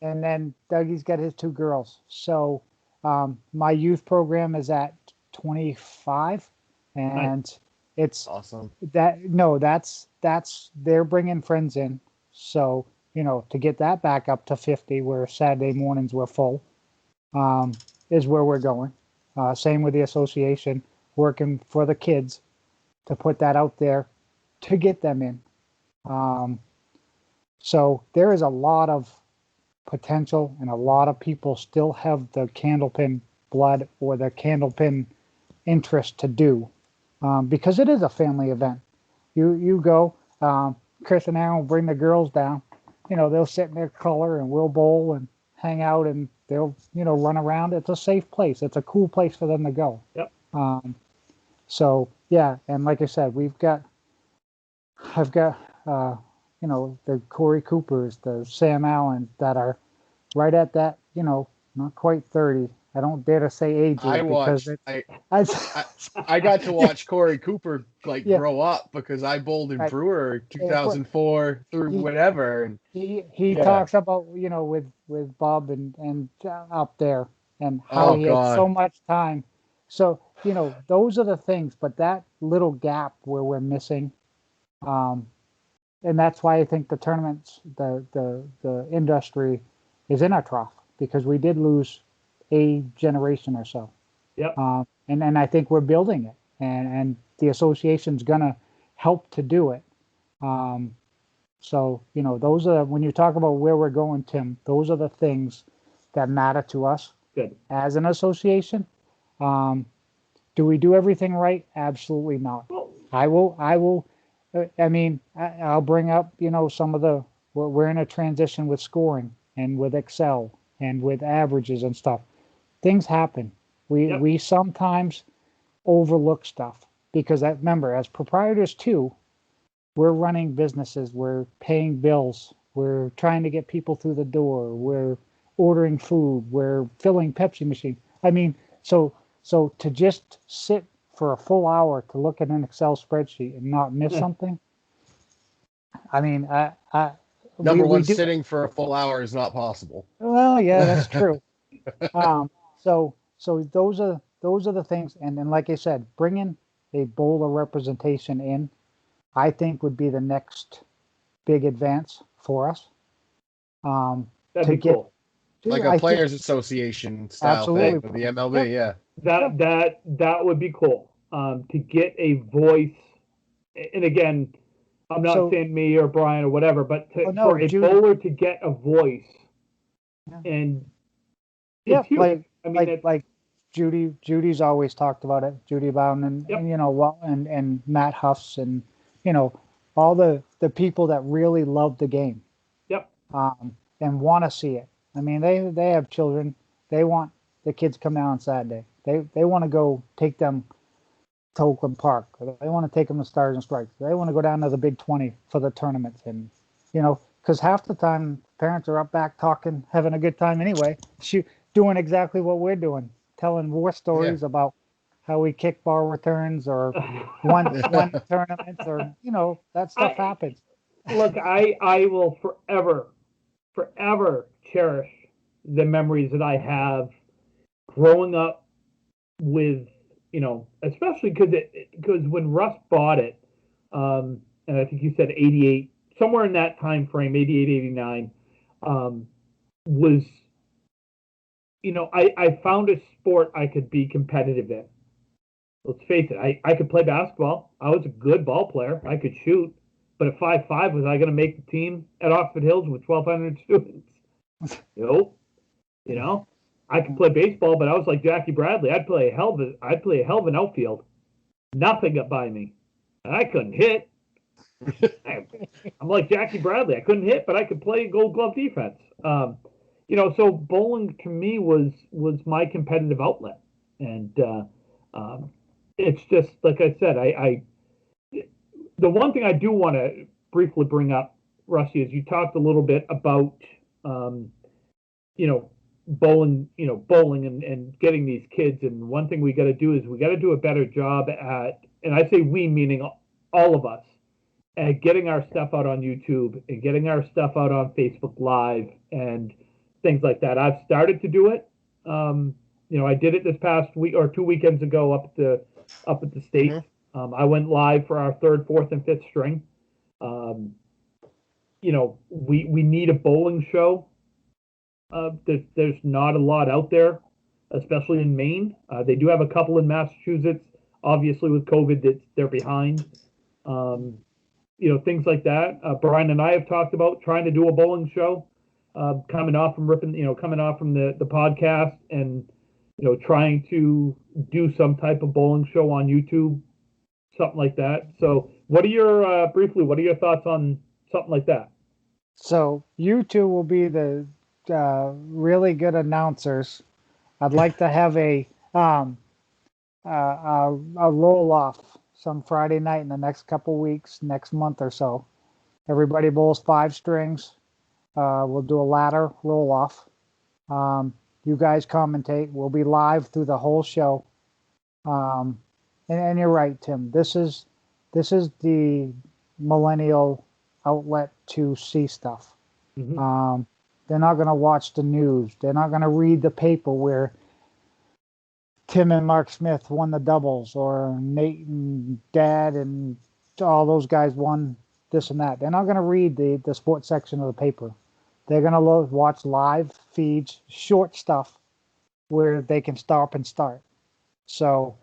And then Dougie's got his 2 girls. So my youth program is at 25, and it's awesome. That's they're bringing friends in. So to get that back up to 50, where Saturday mornings were full, is where we're going. Same with the association, working for the kids to put that out there to get them in. So there is a lot of potential, and a lot of people still have the Candlepin blood or the Candlepin interest to do, because it is a family event. You go, Chris and Aaron will bring the girls down. They'll sit in their color, and we'll bowl and hang out, and they'll run around. It's a safe place. It's a cool place for them to go. Yep. So yeah, and like I said, I've got the Corey Coopers, the Sam Allen that are right at that, not quite 30. I don't dare to say age because I got to watch Corey Cooper grow up, because I bowled in Brewer 2004 through whatever. And he talks about, with Bob and up there, and how he had so much time. So, those are the things, but that little gap where we're missing, and that's why I think the tournaments, the industry is in a trough, because we did lose a generation or so. Yep. And I think we're building it, and the association's gonna help to do it. So those are, when you talk about where we're going, Tim, those are the things that matter to us. Good. As an association. Do we do everything right? Absolutely not. I will. I'll bring up, some of we're in a transition with scoring and with Excel and with averages and stuff. Things happen. We sometimes overlook stuff, because remember, as proprietors too, we're running businesses, we're paying bills, we're trying to get people through the door, we're ordering food, we're filling Pepsi machine. So to just sit for a full hour to look at an Excel spreadsheet and not miss something. Number one, do. sitting for a full hour is not possible. Well, yeah, that's true. So those are the things, and like I said, bringing a bowler representation in, I think would be the next big advance for us. That'd To be get, cool. Like I a think players association style absolutely. thing with the MLB, yeah. That would be cool. To get a voice, and again, I'm not So- saying me or Brian or whatever, but no, for a Judy. bowler to get a voice, Yeah. and Yeah, it's huge. like I mean, like Judy's always talked about it. Judy Bowden and, Yep. and and Matt Huffs and all the people that really love the game. Yep. And want to see it. I mean, they have children. They want the kids come down on Saturday. They want to go take them to Oakland Park. They want to take them to Stars and Stripes. They want to go down to the Big 20 for the tournaments, and because half the time parents are up back talking, having a good time anyway. Doing exactly what we're doing, telling war stories about how we kick ball returns or won tournaments, or that stuff happens. Look, I will forever cherish the memories that I have growing up with, especially because when Russ bought it, and I think you said 88, somewhere in that time frame, 88, 89, was, I found a sport I could be competitive in. Let's face it, I could play basketball. I was a good ball player. I could shoot. But at 5'5", was I going to make the team at Oxford Hills with 1,200 students? Nope. I could play baseball, but I was like Jackie Bradley. I'd play a hell of an outfield. Nothing got by me. And I couldn't hit. I'm like Jackie Bradley. I couldn't hit, but I could play Gold Glove defense. So bowling to me was my competitive outlet, and it's just like I said. The one thing I do want to briefly bring up, Rusty, is you talked a little bit about, bowling and getting these kids. And one thing we got to do is we got to do a better job at, and I say we, meaning all of us, at getting our stuff out on YouTube and getting our stuff out on Facebook Live and things like that. I've started to do it. I did it this past week or 2 weekends ago up at the States. Mm-hmm. I went live for our 3rd, 4th, and 5th string. We need a bowling show. There's not a lot out there, especially in Maine. They do have a couple in Massachusetts. Obviously, with COVID, they're behind. Things like that. Brian and I have talked about trying to do a bowling show, coming off from the podcast, and trying to do some type of bowling show on YouTube. Something like that. So what are your thoughts on something like that? So you two will be the really good announcers. I'd like to have a roll off some Friday night in the next couple weeks, next month or so. Everybody bowls 5 strings. We'll do a ladder roll off. You guys commentate. We'll be live through the whole show. And you're right, Tim. This is the millennial outlet to see stuff. Mm-hmm. They're not going to watch the news. They're not going to read the paper where Tim and Mark Smith won the doubles, or Nate and Dad and all those guys won this and that. They're not going to read the sports section of the paper. They're going to watch live feeds, short stuff where they can stop and start. So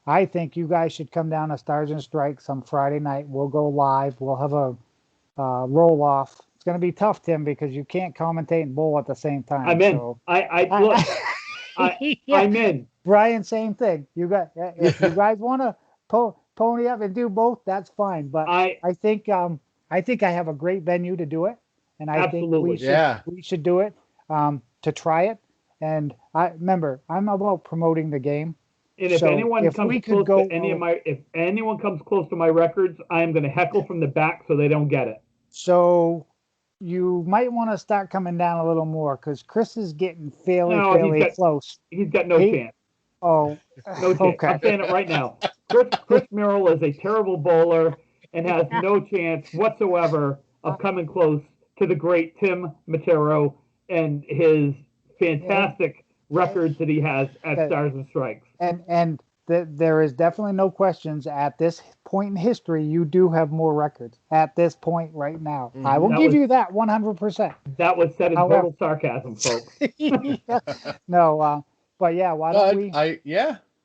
I think you guys should come down to Stars and Strikes on Friday night. We'll go live. We'll have a roll off. It's going to be tough, Tim, because you can't commentate and bowl at the same time. I'm in. So. I'm in. Brian, same thing. If you guys want to pony up and do both, that's fine. But I think I have a great venue to do it, and I absolutely. think we should do it to try it. And I'm about promoting the game. And if anyone comes close to my records, I am going to heckle from the back so they don't get it. So you might want to start coming down a little more, because Chris is getting fairly close. He's got no chance. Oh, no chance. Okay. I'm saying it right now. Chris Merrill is a terrible bowler and has no chance whatsoever of coming close to the great Tim Matero and his fantastic records that he has at Stars and Strikes. And there is definitely no questions at this point in history. You do have more records at this point right now. I will give you that 100%. That was said in total sarcasm, folks. No, but yeah, why don't we?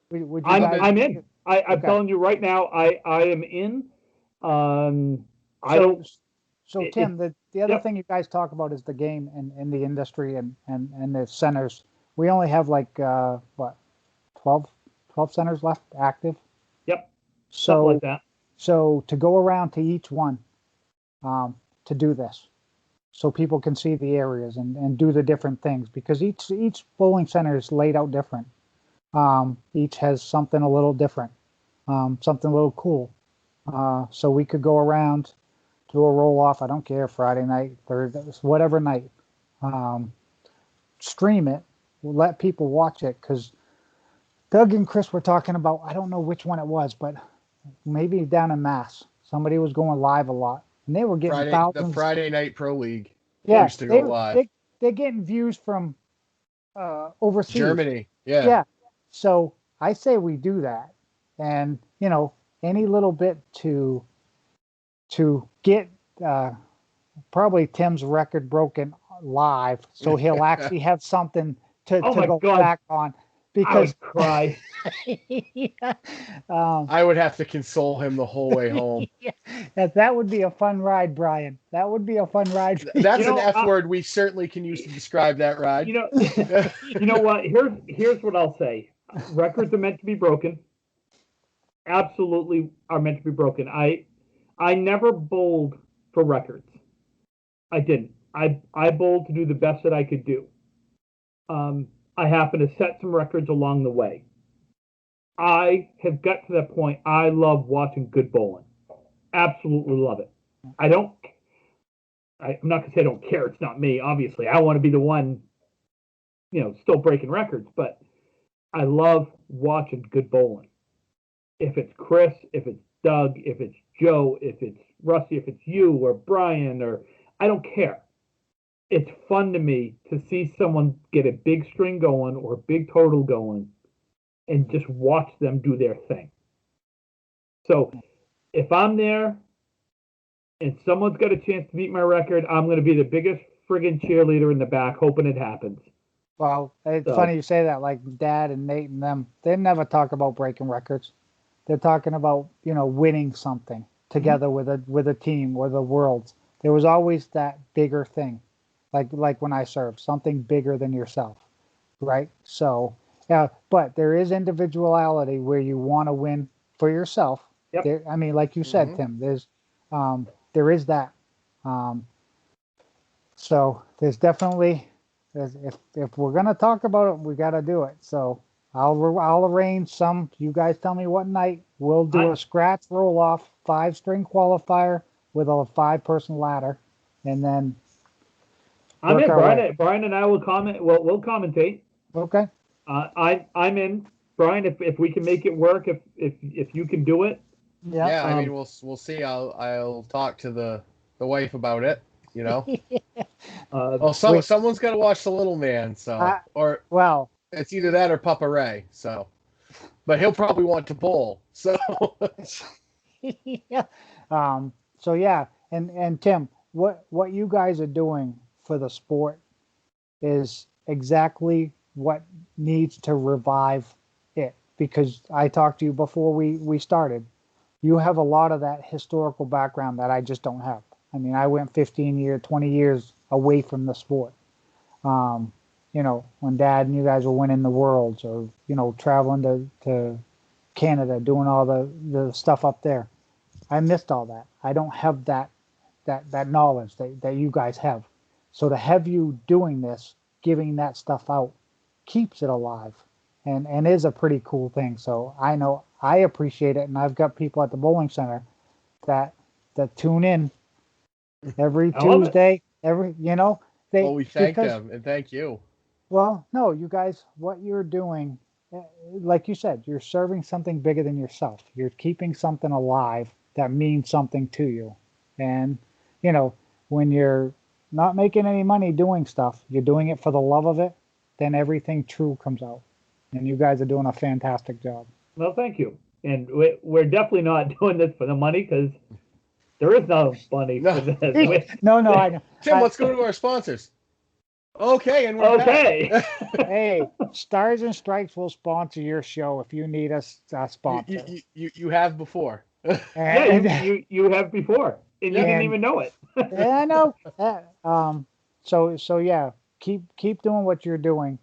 Would you I'm in. I'm telling you right now, I am in. So Tim, the other thing you guys talk about is the game and the industry and the centers. We only have like 12 centers left active. Yep. So something like that. So to go around to each one, to do this, so people can see the areas and do the different things, because each bowling center is laid out different. Each has something a little different, something a little cool. So we could go around, do a roll off. I don't care, Friday night, Thursday, whatever night. Stream it. We'll let people watch it, because Doug and Chris were talking about, I don't know which one it was, but maybe down in Mass, somebody was going live a lot, and they were getting thousands. The Friday Night Pro League. Yeah, used to go live. They're getting views from overseas. Germany. Yeah. Yeah. So I say we do that, and any little bit to get probably Tim's record broken live, so he'll actually have something to go back on. Because I would cry. I would have to console him the whole way home. That would be a fun ride, Brian. That would be a fun ride. That's an F word we certainly can use to describe that ride. You know what? Here's what I'll say. Records are meant to be broken. Absolutely are meant to be broken. I never bowled for records. I didn't. I bowled to do the best that I could do. I happen to set some records along the way. I have got to that point. I love watching good bowling. Absolutely love it. I'm not going to say I don't care. It's not me, obviously. I want to be the one, still breaking records, but I love watching good bowling. If it's Chris, if it's Doug, if it's Joe, if it's Rusty, if it's you or Brian, or I don't care. It's fun to me to see someone get a big string going or a big total going and just watch them do their thing. So if I'm there and someone's got a chance to beat my record, I'm going to be the biggest friggin' cheerleader in the back, hoping it happens. Well, it's funny you say that. Like Dad and Nate and them, they never talk about breaking records. They're talking about, winning something together with a team or the worlds. There was always that bigger thing. Like when I served, something bigger than yourself, right? So, yeah, but there is individuality where you want to win for yourself. Yep. Like you said, Tim, there is that. So there's definitely, if we're gonna talk about it, we got to do it. So I'll arrange some. You guys tell me what night. We'll do a scratch roll off 5-string qualifier with a 5-person ladder, and then. I'm in. Brian and I will comment. We'll commentate. Okay. I'm in. Brian, if we can make it work, if you can do it. Yeah. Yeah. I mean, we'll see. I'll talk to the wife about it. Someone's got to watch the little man. So it's either that or Papa Ray. So, but he'll probably want to bowl. So. Yeah. So yeah, and Tim, what you guys are doing for the sport is exactly what needs to revive it, because I talked to you before we started. You have a lot of that historical background that I just don't have. I mean, I went 20 years away from the sport. When Dad and you guys were winning the worlds, or traveling to Canada, doing all the stuff up there. I missed all that. I don't have that knowledge that you guys have. So to have you doing this, giving that stuff out, keeps it alive, and is a pretty cool thing. So I know I appreciate it, and I've got people at the bowling center that tune in every Tuesday. We thank them and thank you. Well, no, you guys, what you're doing, like you said, you're serving something bigger than yourself. You're keeping something alive that means something to you, and when you're not making any money doing stuff, you're doing it for the love of it, then everything true comes out. And you guys are doing a fantastic job. Well, thank you. And we're definitely not doing this for the money because there is no money No. for this. No, I know. Tim, let's go to our sponsors. Okay, and we're Okay. back. Hey, Stars and Stripes will sponsor your show if you need a sponsor. You have before. Yeah, And, you have before, and you didn't And- even know it. yeah, I know. So yeah, keep doing what you're doing.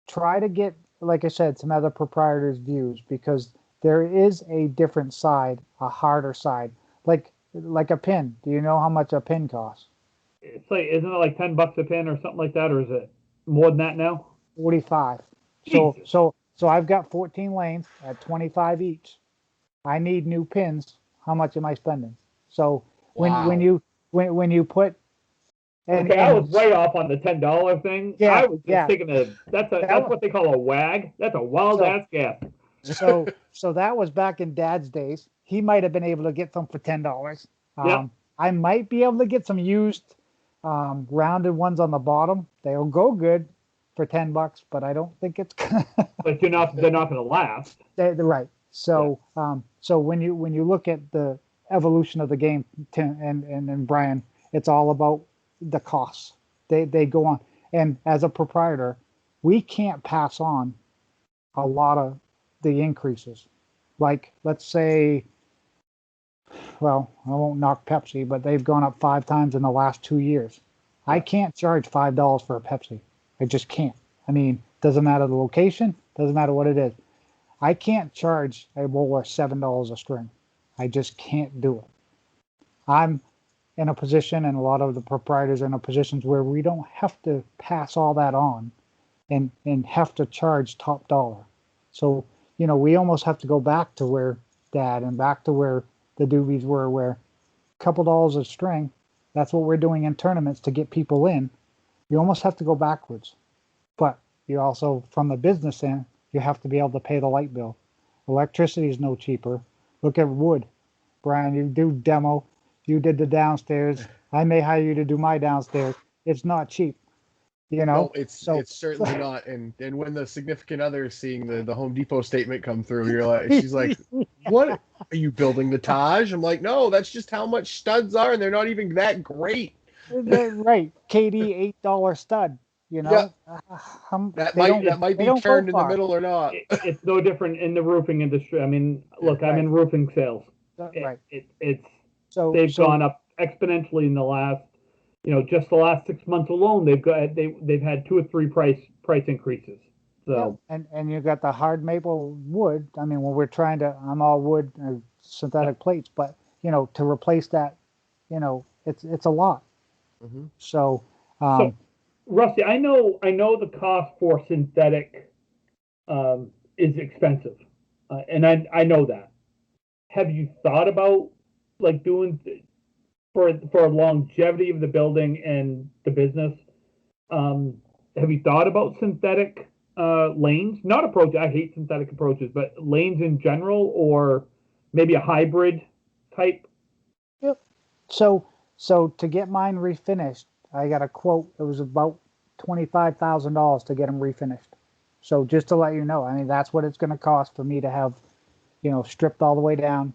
Try to get, like I said, some other proprietors' views, because there is a different side, a harder side. Like a pin. Do you know how much a pin costs? It's like, isn't it like $10 a pin or something like that, or is it more than that now? 45. Jesus. So I've got 14 lanes at 25 each. I need new pins. How much am I spending? So when you put Okay, I was way off on the $10 thing. Yeah, I was just yeah. thinking of that's was- what they call a wag. That's a wild So- ass gas. so that was back in Dad's days. He might have been able to get some for $10. Yeah. I might be able to get some used rounded ones on the bottom. They'll go good for $10, but I don't think it's gonna. But they're not going to last. They're right. So so when you look at the evolution of the game, Tim and Brian, it's all about the costs. They go on, and as a proprietor, we can't pass on a lot of the increases. Like, let's say, well, I won't knock Pepsi, but they've gone up 5 times in the last 2 years. I can't charge $5 for a Pepsi. I just can't. I mean, doesn't matter the location, doesn't matter what it is. I can't charge a bowler $7 a string. I just can't do it. I'm in a position, and a lot of the proprietors are in a positions where we don't have to pass all that on and have to charge top dollar. So, we almost have to go back to where Dad and back to where the doobies were, where a couple dollars a string, that's what we're doing in tournaments to get people in. You almost have to go backwards. But you also, from the business end, you have to be able to pay the light bill. Electricity is no cheaper. Look at wood. Brian, you do demo. You did the downstairs. I may hire you to do my downstairs. It's not cheap. No, it's certainly not. And when the significant other is seeing the Home Depot statement come through, she's like, "What are you building the Taj?" I'm like, "No, that's just how much studs are, and they're not even that great." Right, KD $8 stud. Yeah. That might be turned in the middle or not. It's no different in the roofing industry. I mean, look, I'm in roofing sales. Right. They've gone up exponentially in the last, just the last 6 months alone. They've had 2 or 3 price increases. So and you got the hard maple wood. I mean, when we're trying to, I'm all wood synthetic plates, but to replace that, it's a lot. Mm-hmm. So Rusty, I know the cost for synthetic is expensive, and I know that. Have you thought about like doing for longevity of the building and the business? Have you thought about synthetic lanes? Not approach. I hate synthetic approaches, but lanes in general, or maybe a hybrid type. Yep. So to get mine refinished, I got a quote. It was about $25,000 to get them refinished. So just to let you know, I mean, that's what it's going to cost for me to have, stripped all the way down,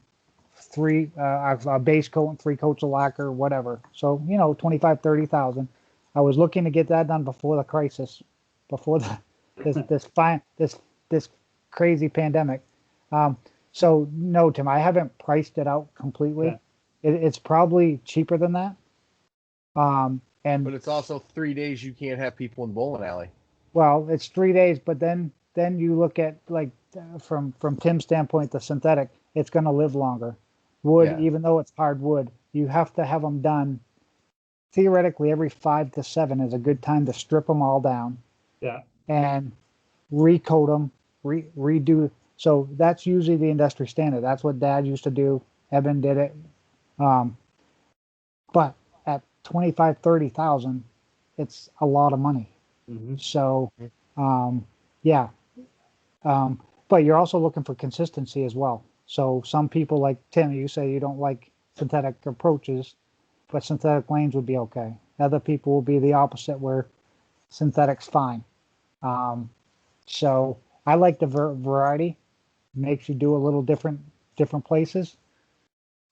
a base coat and 3 coats of lacquer, whatever. So 25, 30,000. I was looking to get that done before the crisis, before this crazy pandemic. So no, Tim, I haven't priced it out completely. Yeah. It's probably cheaper than that. But it's also 3 days you can't have people in the bowling alley. Well, it's 3 days, but then you look at like from Tim's standpoint, the synthetic, it's going to live longer. Wood, Yeah. even though it's hard wood, you have to have them done. Theoretically, every 5 to 7 is a good time to strip them all down. Yeah. And recoat them, redo. So that's usually the industry standard. That's what Dad used to do. Evan did it. But at 25, 30,000, it's a lot of money. Mm-hmm. So, yeah. But you're also looking for consistency as well. So some people, like Tim, you say you don't like synthetic approaches. but synthetic lanes would be okay. Other people will be the opposite, where synthetic's fine. So I like the variety. Makes you do a little different places.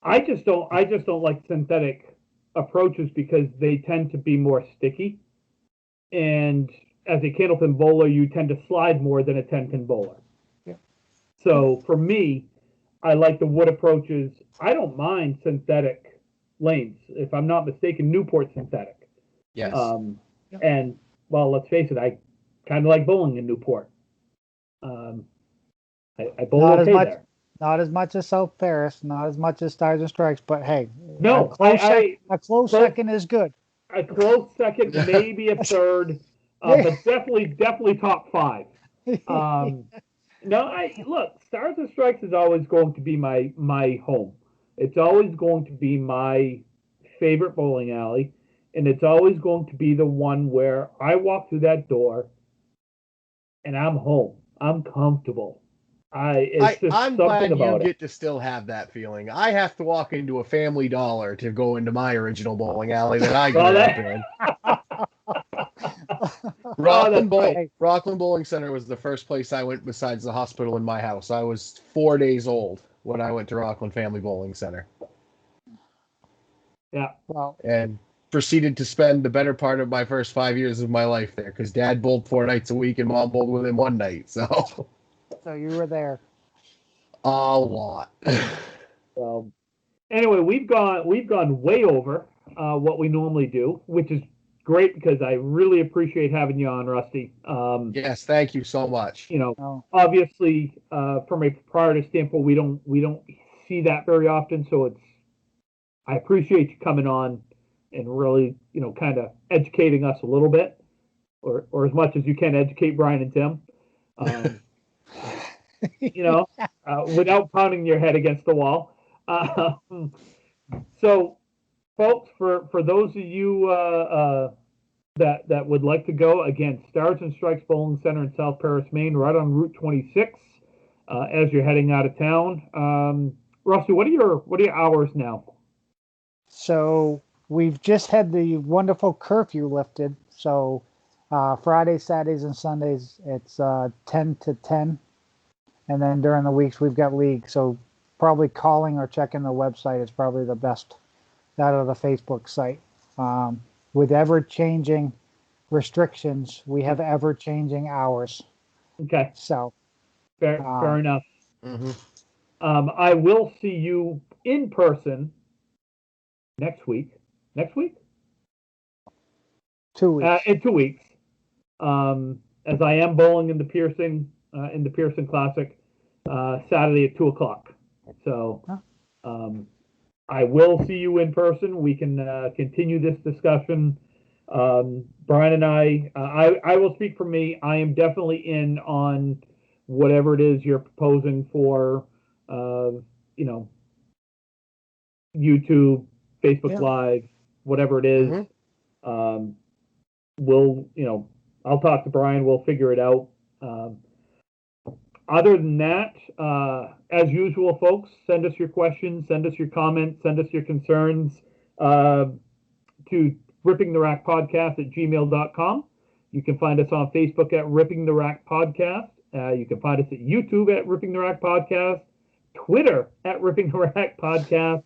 I just don't like synthetic approaches because they tend to be more sticky. And as a candlepin bowler, you tend to slide more than a 10-pin bowler. Yeah. So for me, I like the wood approaches. I don't mind synthetic lanes. If I'm not mistaken, Newport synthetic. Yes. Yeah. And, well, let's face it, I kind of like bowling in Newport. I bowl Not as okay much. there. Not as much as South Paris, not as much as Stars and Strikes, but hey, No, a close second is good. A close second, maybe a third, but definitely top five. No, look, Stars and Strikes is always going to be my home. It's always going to be my favorite bowling alley, and it's always going to be the one where I walk through that door and I'm home. I'm comfortable. I'm glad you it. get to still have that feeling. I have to walk into a Family Dollar to go into my original bowling alley that I grew up in. Rockland Bowling Center was the first place I went besides the hospital in my house. I was 4 days old when I went to Rockland Family Bowling Center. Yeah. Well, and proceeded to spend the better part of my first 5 years of my life there because Dad bowled 4 nights a week and Mom bowled with him one night. So you were there. A lot. So anyway, we've gone way over what we normally do, which is great because I really appreciate having you on, Rusty. Yes, thank you so much. Obviously, from a proprietor standpoint, we don't see that very often, so I appreciate you coming on and really, kind of educating us a little bit, or as much as you can educate Brian and Tim. Without pounding your head against the wall. So, folks, for those of you that would like to go, again, Stars and Strikes Bowling Center in South Paris, Maine, right on Route 26, as you're heading out of town. Rusty, what are your hours now? So we've just had the wonderful curfew lifted. So Fridays, Saturdays, and Sundays, it's 10 to 10. And then during the weeks, we've got league. So probably calling or checking the website is probably the best out of the Facebook site. With ever-changing restrictions, we have ever-changing hours. Okay. So. Fair enough. Mm-hmm. I will see you in person next week. Next week? 2 weeks. In 2 weeks. As I am bowling in the Pearson Classic Saturday at 2:00. So I will see you in person. We can continue this discussion. Brian and I will speak for me. I am definitely in on whatever it is you're proposing for, YouTube, Facebook Live, whatever it is. Mm-hmm. I'll talk to Brian. We'll figure it out. Other than that, as usual, folks, send us your questions, send us your comments, send us your concerns to rippingtherackpodcast@gmail.com. You can find us on Facebook at Ripping the Rack Podcast. You can find us at YouTube at Ripping the Rack Podcast, Twitter at Ripping the Rack Podcast.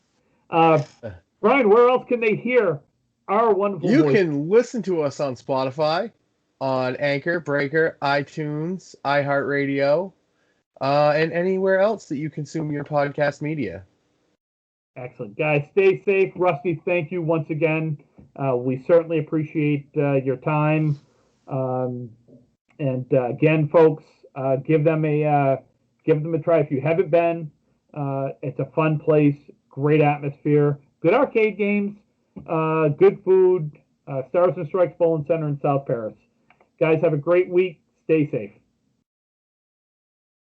Brian, where else can they hear our wonderful voice? You can listen to us on Spotify, on Anchor, Breaker, iTunes, iHeartRadio, and anywhere else that you consume your podcast media. Excellent. Guys, stay safe. Rusty, thank you once again. We certainly appreciate your time. And again, folks, give them a try if you haven't been. It's a fun place, great atmosphere, good arcade games, good food. Stars and Strikes Bowling Center in South Paris. Guys, have a great week. Stay safe.